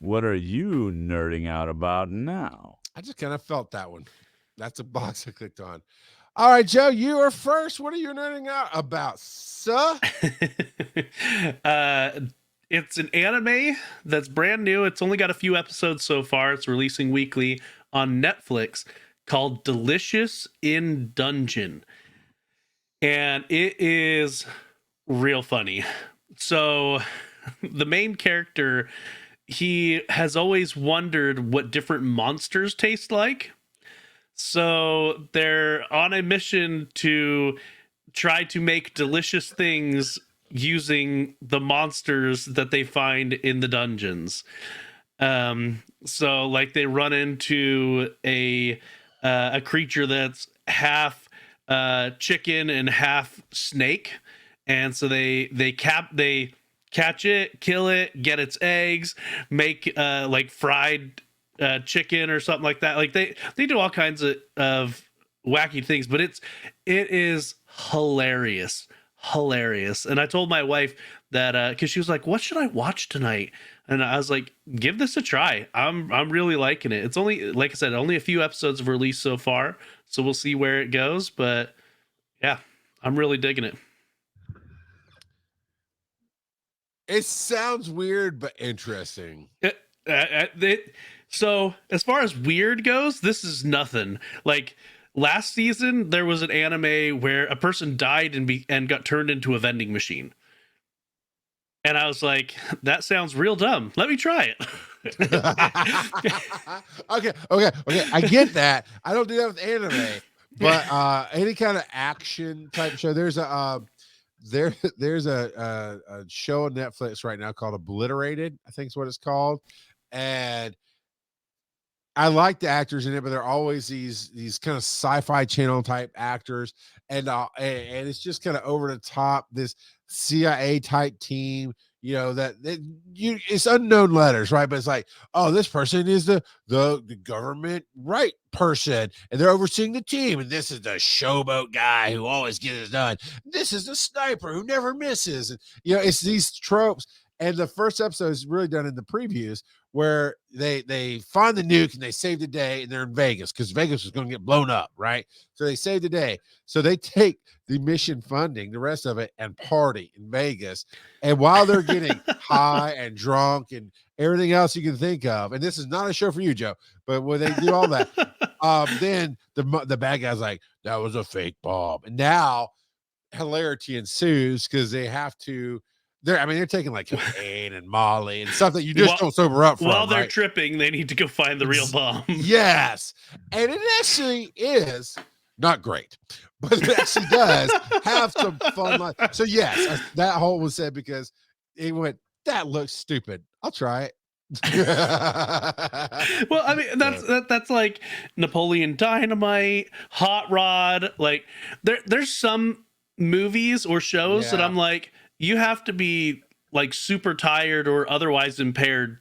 What are you nerding out about now? I just kind of felt that one. That's a box I clicked on. All right, Joe, you are first. What are you nerding out about, sir? uh, it's an anime that's brand new. It's only got a few episodes so far. It's releasing weekly on Netflix called Delicious in Dungeon. And it is real funny. So the main character, he has always wondered what different monsters taste like. So they're on a mission to try to make delicious things using the monsters that they find in the dungeons. So like they run into a creature that's half chicken and half snake, and so they catch it, kill it, get its eggs, make like fried chicken or something like that. Like they do all kinds of wacky things, but it is hilarious. And I told my wife that because she was like, "What should I watch tonight?" And I was like, "Give this a try. I'm really liking it. It's only, like I said, only a few episodes have released so far, so we'll see where it goes. But yeah, I'm really digging it." It sounds weird, but interesting. So as far as weird goes, this is nothing. Like last season, there was an anime where a person died and got turned into a vending machine. And I was like, that sounds real dumb. Let me try it. Okay. I get that. I don't do that with anime, but any kind of action type show. There's a show on Netflix right now called Obliterated, I think is what it's called. And I like the actors in it, but they're always these kind of sci-fi channel type actors, and it's just kind of over the top. This CIA type team, it's unknown letters, right? But it's like, oh, this person is the government right person, and they're overseeing the team, and this is the showboat guy who always gets it done. This is the sniper who never misses, and it's these tropes. And the first episode is really done in the previews where they find the nuke and they save the day, and they're in Vegas because Vegas was going to get blown up, right? So they save the day. So they take the mission funding, the rest of it, and party in Vegas. And while they're getting high and drunk and everything else you can think of, and this is not a show for you, Joe, but when they do all that, then the bad guy's like, that was a fake bomb. And now hilarity ensues because they have to. They're taking like cocaine and Molly and stuff that you just don't sober up from. While they're right? tripping, they need to go find the real bomb. Yes. And it actually is not great, but it actually does have some fun. So yes, that whole was said because it went, that looks stupid. I'll try it. Well, I mean, that's like Napoleon Dynamite, Hot Rod. Like there's some movies or shows that I'm like, you have to be like super tired or otherwise impaired,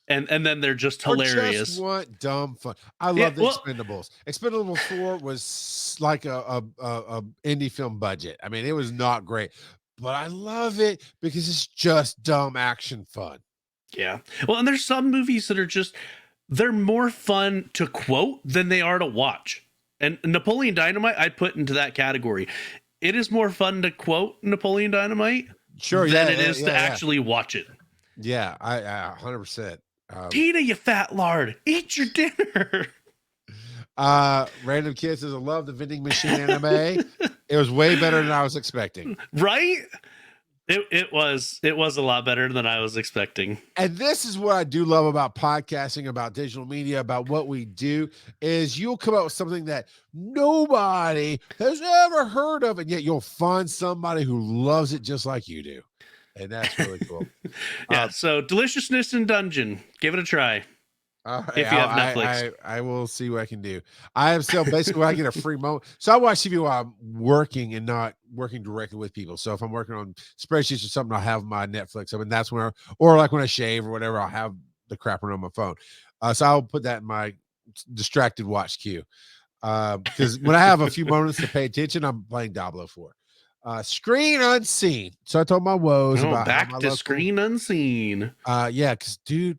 and then they're just hilarious. Or just want dumb fun. I love the Expendables. Expendables 4 was like a indie film budget. I mean, it was not great, but I love it because it's just dumb action fun. Yeah. Well, and there's some movies that are just, they're more fun to quote than they are to watch. And Napoleon Dynamite, I'd put into that category. It is more fun to quote Napoleon Dynamite than it is to actually watch it. Yeah, I 100%. Tina, you fat lard, eat your dinner. Random Kid says, I love the Vending Machine anime. It was way better than I was expecting. Right? It was a lot better than I was expecting. And this is what I do love about podcasting, about digital media, about what we do, is you'll come up with something that nobody has ever heard of, and yet you'll find somebody who loves it just like you do. And that's really cool. Yeah, so Deliciousness in Dungeon. Give it a try. If you have Netflix. I will see what I can do. I am still basically when I get a free moment. So I watch TV while I'm working and not working directly with people. So if I'm working on spreadsheets or something, I'll have my Netflix. I mean, that's when or like when I shave or whatever, I'll have the crap on my phone. So I'll put that in my distracted watch queue. Because when I have a few moments to pay attention, I'm playing Diablo 4. Screen Unseen. So I told my woes about back to Screen Unseen. Yeah, because dude,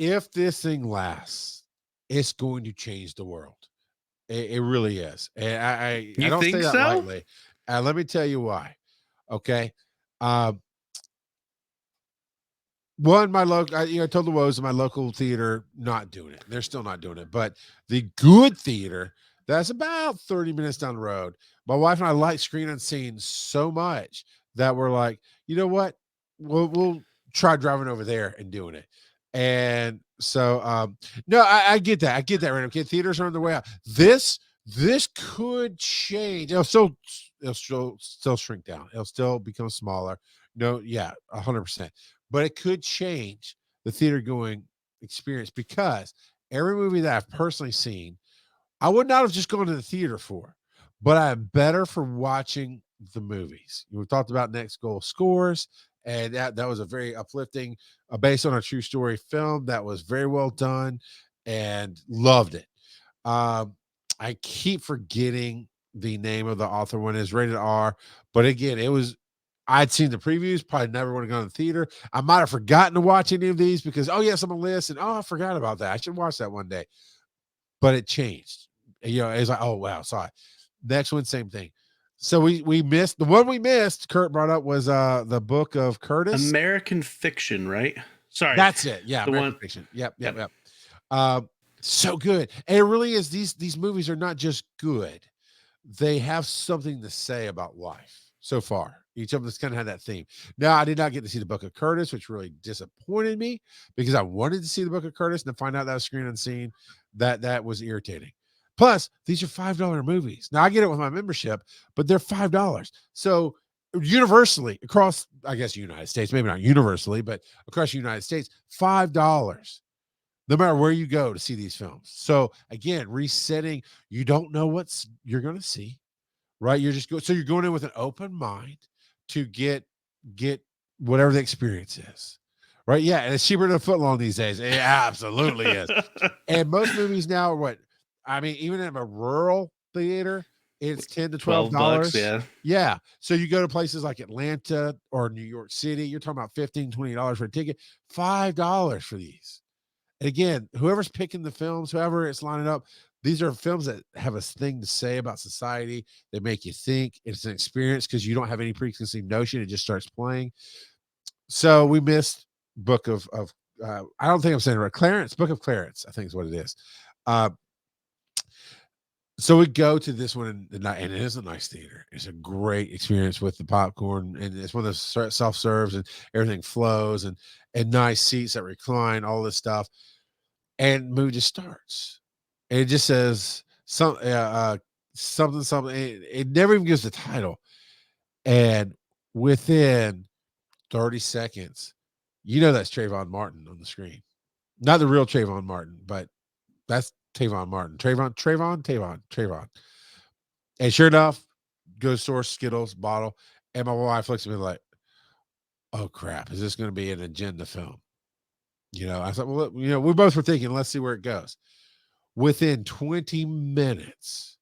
if this thing lasts, it's going to change the world. It really is. And I You don't say think that so? lightly. Let me tell you why. Okay. Um, One, my local, I told the woes in my local theater not doing it. They're still not doing it. But the good theater, that's about 30 minutes down the road. My wife and I like Screen Unseen so much that we're like, you know what? We'll try driving over there and doing it. And so no, I get that. I get that, right? Okay, theaters are on the way out. This could change. It'll still shrink down. It'll still become smaller. No, yeah, 100%, but it could change the theater going experience because every movie that I've personally seen, I would not have just gone to the theater for, but I'm better for watching the movies. We talked about Next Goal Scores, and that was a very uplifting, based on a true story film that was very well done, and loved it. Um, I keep forgetting the name of the author when it's rated R, but again, I'd seen the previews, probably never would have gone to the theater. I might have forgotten to watch any of these because, oh, yes, I'm on a list, and I forgot about that. I should watch that one day. But it changed. It's like, oh wow, saw it. Next one, same thing. So we missed the one we missed. Kurt brought up was the book of Curtis. American Fiction, right? Sorry, That's it. Yeah, the American one. Fiction. Yep. Yep. So good. And it really is. These movies are not just good; they have something to say about life. So far, each of them has kind of had that theme. Now, I did not get to see the Book of Curtis, which really disappointed me because I wanted to see the Book of Curtis and to find out that was Screen Unseen. That was irritating. Plus, these are $5 movies. Now, I get it with my membership, but they're $5. So universally across, I guess, United States, maybe not universally, but across the United States, $5 no matter where you go to see these films. So again, resetting, you don't know what you're going to see, right? So you're going in with an open mind to get whatever the experience is, right? Yeah, and it's cheaper than a footlong these days. It absolutely is. And most movies now are what, I mean, even in a rural theater, it's 10 to $12, $12. yeah. Yeah. So you go to places like Atlanta or New York City, you're talking about $15, $20 for a ticket, $5 for these. And again, whoever's picking the films, whoever it's lining up, these are films that have a thing to say about society. They make you think. It's an experience because you don't have any preconceived notion. It just starts playing. So we missed Book of I don't think I'm saying it right. Clarence, Book of Clarence, I think is what it is. Uh, so we go to this one and it is a nice theater. It's a great experience with the popcorn, and it's one of those self serves, and everything flows, and nice seats that recline, all this stuff. And the movie just starts. And it just says something. It never even gives the title. And within 30 seconds, that's Trayvon Martin on the screen. Not the real Trayvon Martin, but that's Tavon Martin. Trayvon. And sure enough, goes source Skittles bottle. And my wife looks at me like, oh crap, is this going to be an agenda film? I thought, well, we both were thinking, let's see where it goes. Within 20 minutes,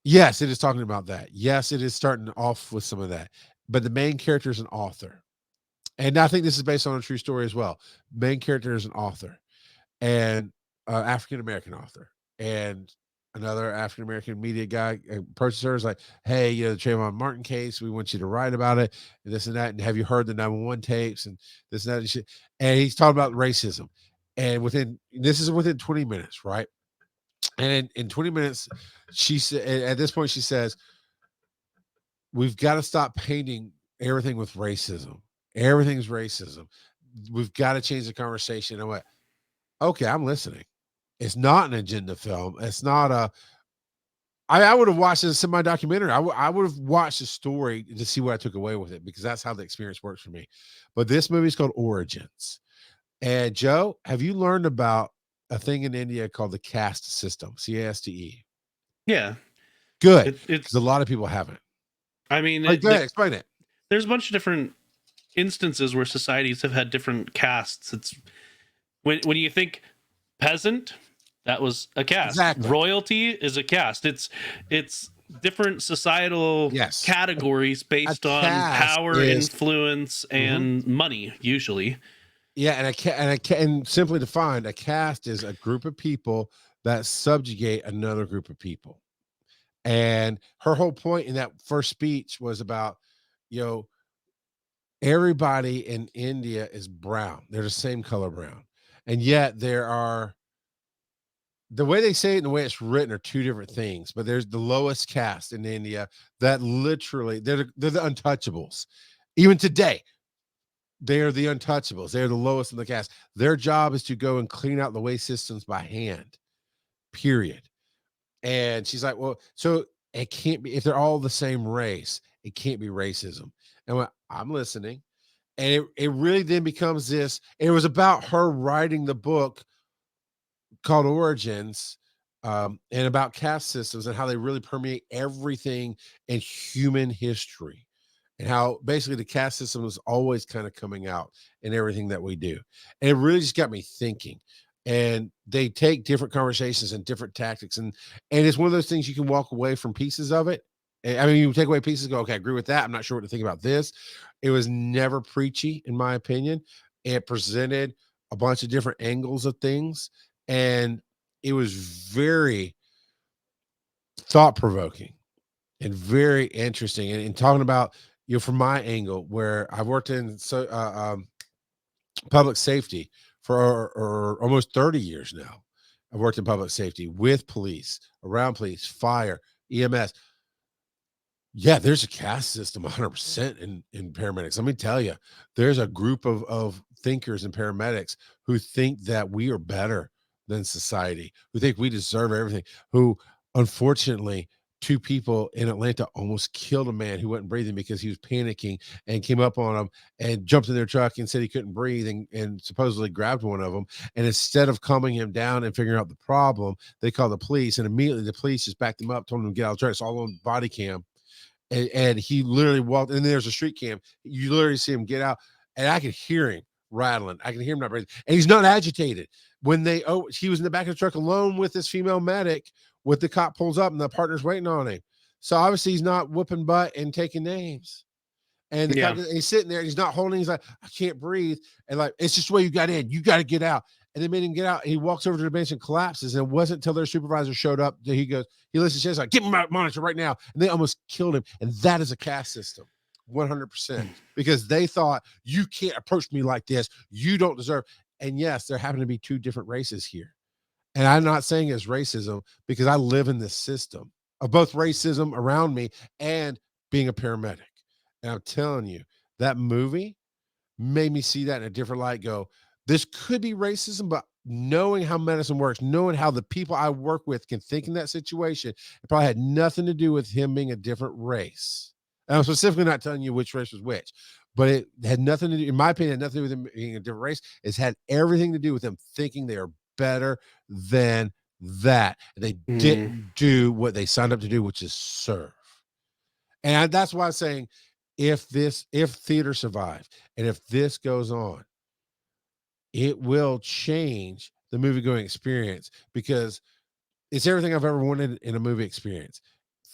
yes, it is talking about that. Yes, it is starting off with some of that. But the main character is an author. And I think this is based on a true story as well. Main character is an author, and African American author. And another African American media guy approaches her, is like, hey, the Trayvon Martin case, we want you to write about it, and this and that. And have you heard the 911 tapes and this and that and shit? And he's talking about racism. And this is within 20 minutes, right? And in 20 minutes, she said, at this point, she says, we've got to stop painting everything with racism. Everything's racism. We've got to change the conversation. I went, okay, I'm listening. It's not an agenda film. It's not I would have watched a semi documentary. I would have watched the story to see what I took away with it, because that's how the experience works for me. But this movie is called Origins. And Joe, have you learned about a thing in India called the caste system, CASTE? Yeah. Good, because a It's, lot of people haven't. I mean, Go ahead, explain it. there's a bunch of different instances where societies have had different castes. It's when you think peasant, that was a caste. Exactly. Royalty is a caste. It's different societal Yes. categories based on caste power, is influence, and money, usually. Yeah, and simply defined, a caste is a group of people that subjugate another group of people. And her whole point in that first speech was about, you know, everybody in India is brown. They're the same color brown. And yet there are, the way they say it and the way it's written are two different things. But there's the lowest caste in India that literally they're the untouchables. Even today, they are the untouchables. They're the lowest in the caste. Their job is to go and clean out the waste systems by hand. Period. And she's like, well, so it can't be, if they're all the same race, it can't be racism. And I'm listening. And it really then becomes this. It was about her writing the book called Origins, and about caste systems and how they really permeate everything in human history, and how basically the caste system is always kind of coming out in everything that we do. And it really just got me thinking. And they take different conversations and different tactics, and it's one of those things you can walk away from pieces of it. I mean, you take away pieces, go, okay, I agree with that. I'm not sure what to think about this. It was never preachy, in my opinion. It presented a bunch of different angles of things, and it was very thought provoking and very interesting. And talking about, from my angle, where I've worked in public safety for or almost 30 years now. I've worked in public safety with police, around police, fire, EMS. Yeah, there's a caste system 100% in paramedics. Let me tell you, there's a group of thinkers and paramedics who think that we are better than society, who think we deserve everything, who unfortunately, two people in Atlanta almost killed a man who wasn't breathing because he was panicking, and came up on him and jumped in their truck and said he couldn't breathe, and supposedly grabbed one of them. And instead of calming him down and figuring out the problem, they called the police, and immediately the police just backed him up, told him to get out of the truck. It's all on body cam, and he literally walked, and there's a street cam. You literally see him get out, and I could hear him rattling. I can hear him not breathing, and he's not agitated. He was in the back of the truck alone with this female medic. With the cop pulls up, and the partner's waiting on him. So obviously he's not whooping butt and taking names. And the cop, Yeah. and he's sitting there, and he's not holding. He's like, I can't breathe, and like, it's just the way you got in. You got to get out. And they made him get out. And he walks over to the bench and collapses. And it wasn't until their supervisor showed up that he goes, he listens to his like, get him out monitor right now. And they almost killed him. And that is a caste system, 100%, because they thought, you can't approach me like this. You don't deserve. And yes, there happen to be two different races here. And I'm not saying it's racism, because I live in this system of both racism around me and being a paramedic. And I'm telling you, that movie made me see that in a different light. Go, this could be racism, but knowing how medicine works, knowing how the people I work with can think in that situation, it probably had nothing to do with him being a different race. And I'm specifically not telling you which race was which, but it had nothing to do, in my opinion, had nothing to do with him being a different race. It's had everything to do with them thinking they are better than that. They didn't do what they signed up to do, which is serve. And that's why I'm saying, if theater survives, and if this goes on, it will change the movie going experience, because it's everything I've ever wanted in a movie experience.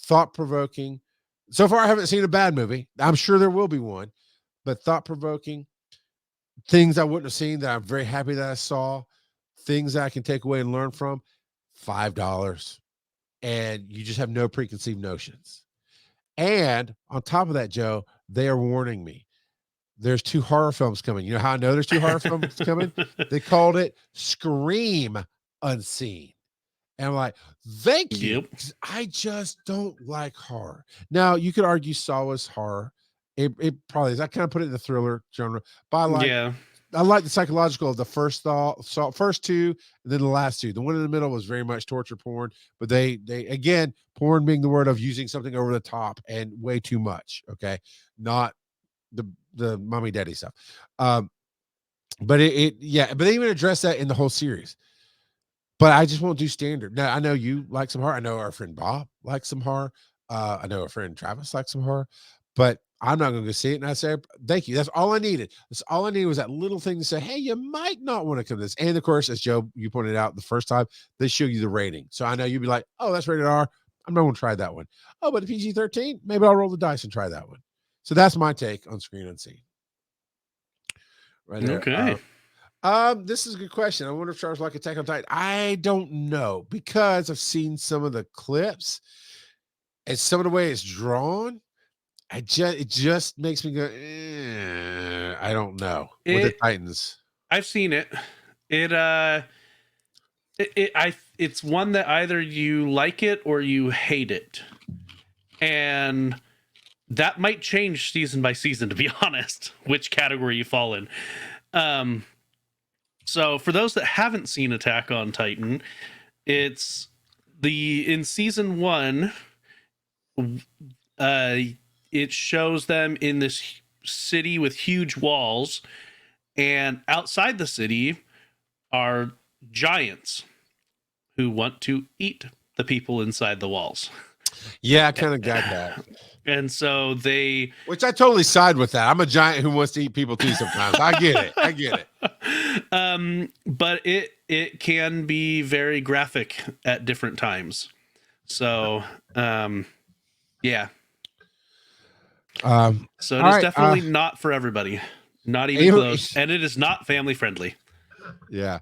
Thought provoking. So far, I haven't seen a bad movie. I'm sure there will be one, but thought provoking, things I wouldn't have seen that I'm very happy that I saw, things that I can take away and learn from. $5, and you just have no preconceived notions. And on top of that, Joe, they are warning me. There's 2 horror films coming. You know how I know there's 2 horror films coming? They called it Scream Unseen. And I'm like, thank you. Yep. I just don't like horror. Now, you could argue Saw is horror. It probably is. I kind of put it in the thriller genre, but I like the psychological of the first first 2, and then the last 2. The one in the middle was very much torture porn, but they again, porn being the word of using something over the top and way too much. Okay, not the mommy daddy stuff. But but they even address that in the whole series. But I just won't do standard. Now, I know you like some horror. I know our friend Bob likes some horror. I know our friend Travis likes some horror, but I'm not going to go see it. And I say, thank you. That's all I needed. That's all I needed, was that little thing to say, hey, you might not want to come to this. And of course, as Joe, you pointed out the first time, they show you the rating. So I know you'd be like, oh, that's rated R. I'm not going to try that one. Oh, but PG-13, maybe I'll roll the dice and try that one. So that's my take on Screen Unseen. Right there. Okay. This is a good question. I wonder if Charles like Attack on Titan. I don't know because I've seen some of the clips and some of the way it's drawn. It just makes me go, I don't know with the Titans. I've seen it. It's one that either you like it or you hate it. And that might change season by season, to be honest, which category you fall in. So for those that haven't seen Attack on Titan, it's in season 1, it shows them in this city with huge walls, and outside the city are giants who want to eat the people inside the walls. Yeah, I kind of got that. And so which I totally side with that. I'm a giant who wants to eat people too sometimes. I get it. But it can be very graphic at different times. So, yeah. So it is definitely not for everybody. Not even close. And it is not family friendly. Yeah.